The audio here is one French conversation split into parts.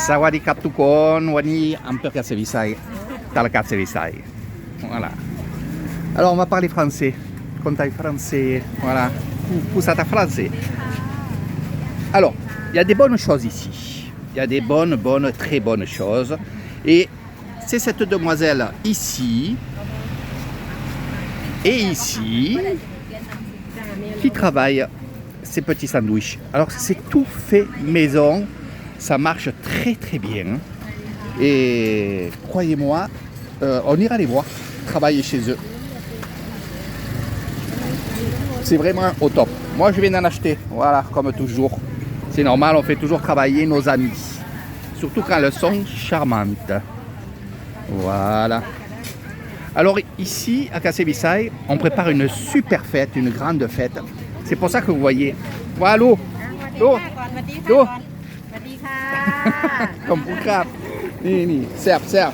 Sawadee krapทุกคนวันนี้อำเภอกาญจนวิสัยตลาดกาญจนวิสัย voilà alors on va parler français contact français voilà pour ça français alors il y a des bonnes choses ici il y a des bonnes très bonnes choses et c'est cette demoiselle ici et ici qui travaille ces petits sandwichs. Alors c'est tout fait maison, ça marche très bien. Et croyez-moi, on ira les voir travailler chez eux. C'est vraiment au top. Moi je viens d'en acheter, voilà, comme toujours. C'est normal, on fait toujours travailler nos amis. Surtout quand elles sont charmantes. Voilà. Alors ici, à Kansai Visai, on prépare une super fête, une grande fête. C'est pour ça que vous voyez. Voilà l'eau. L'eau. L'eau. Comme pour crabe. Serve.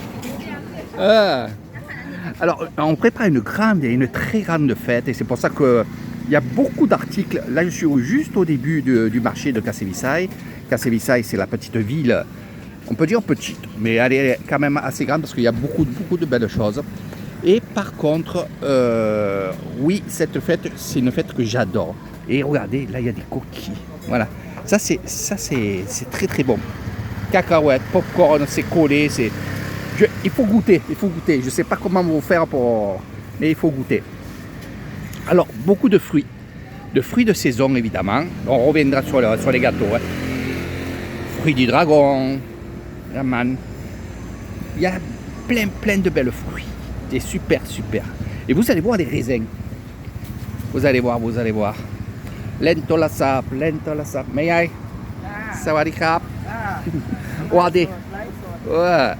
Alors, on prépare une grande et une très grande fête. Et c'est pour ça qu'il y a beaucoup d'articles. Là, je suis juste au début du marché de Kansai Visai. Kansai Visai, c'est la petite ville. On peut dire petite, mais elle est quand même assez grande parce qu'il y a beaucoup de belles choses. Et par contre, oui, cette fête, c'est une fête que j'adore. Et regardez, là, il y a des coquilles. Voilà. Ça, c'est très bon. Cacahuètes, popcorn, c'est collé. Il faut goûter. Je ne sais pas comment vous faire mais il faut goûter. Alors, beaucoup de fruits. De fruits de saison, évidemment. On reviendra sur les gâteaux. Hein. Fruits du dragon. Raman. Il y a plein de belles fruits. C'est super. Et vous allez voir les raisins. Vous allez voir. Lento la sap. May I? Sawadee krap. Regardez. Ouais.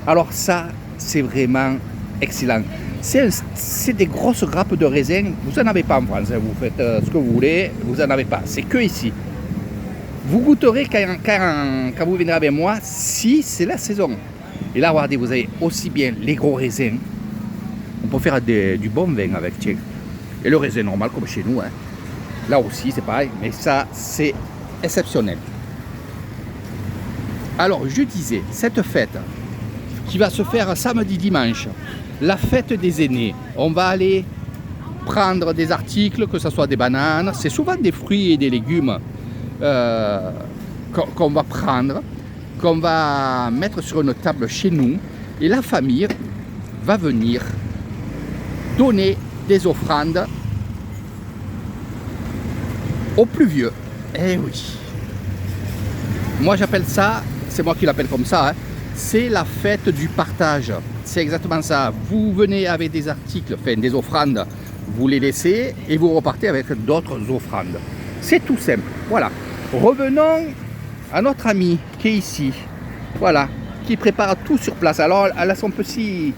Alors ça, c'est vraiment excellent. C'est des grosses grappes de raisins. Vous n'en avez pas en France. Vous faites ce que vous voulez. Vous n'en avez pas. C'est que ici. Vous goûterez quand vous viendrez avec moi, si c'est la saison. Et là, regardez, vous avez aussi bien les gros raisins. On peut faire du bon vin avec, tiens. Et le raisin normal, comme chez nous. Hein. Là aussi, c'est pareil. Mais ça, c'est exceptionnel. Alors, je disais, cette fête qui va se faire samedi, dimanche, la fête des aînés. On va aller prendre des articles, que ce soit des bananes. C'est souvent des fruits et des légumes qu'on va prendre, qu'on va mettre sur une table chez nous. Et la famille va venir donner des offrandes aux plus vieux. Eh oui. Moi j'appelle ça, c'est moi qui l'appelle comme ça, hein, c'est la fête du partage. C'est exactement ça. Vous venez avec des articles, enfin des offrandes, vous les laissez et vous repartez avec d'autres offrandes. C'est tout simple. Voilà. Revenons à notre ami qui est ici. Voilà. Qui prépare tout sur place. Alors elle a son petit,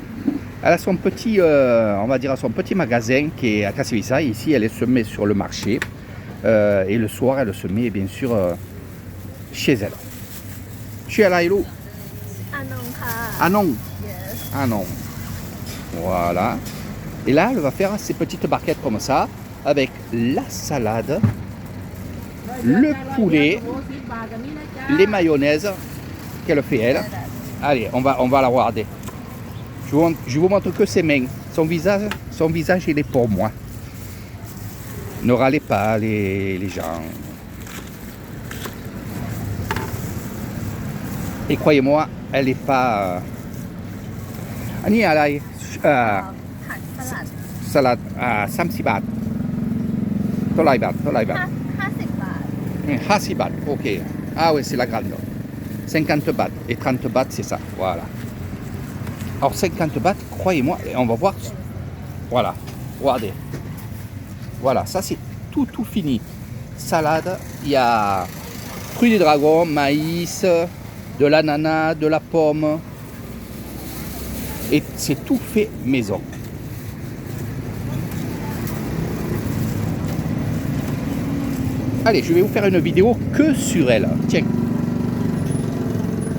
on va dire son petit magasin qui est à Kansai Visai. Ici, elle se met sur le marché et le soir, elle se met bien sûr chez elle. Tu es là, Hello? Anon. Yes. Anon. Voilà. Et là, elle va faire ces petites barquettes comme ça avec la salade, le poulet, les mayonnaises qu'elle fait elle. Allez, on va la regarder. Je vous montre que ses mains. Son visage, il est pour moi. Ne râlez pas les gens. Et croyez-moi, elle n'est pas... Ani alai salade 30 baht. 50 baht. 50 baht, ok. Ah oui, c'est la grande. 50 bahts et 30 bahts, c'est ça. Voilà. Alors 50 bahts, croyez-moi, on va voir. Voilà. Regardez. Voilà, ça c'est tout fini. Salade, il y a fruits du dragon, maïs, de l'ananas, de la pomme. Et c'est tout fait maison. Allez, je vais vous faire une vidéo que sur elle. Tiens.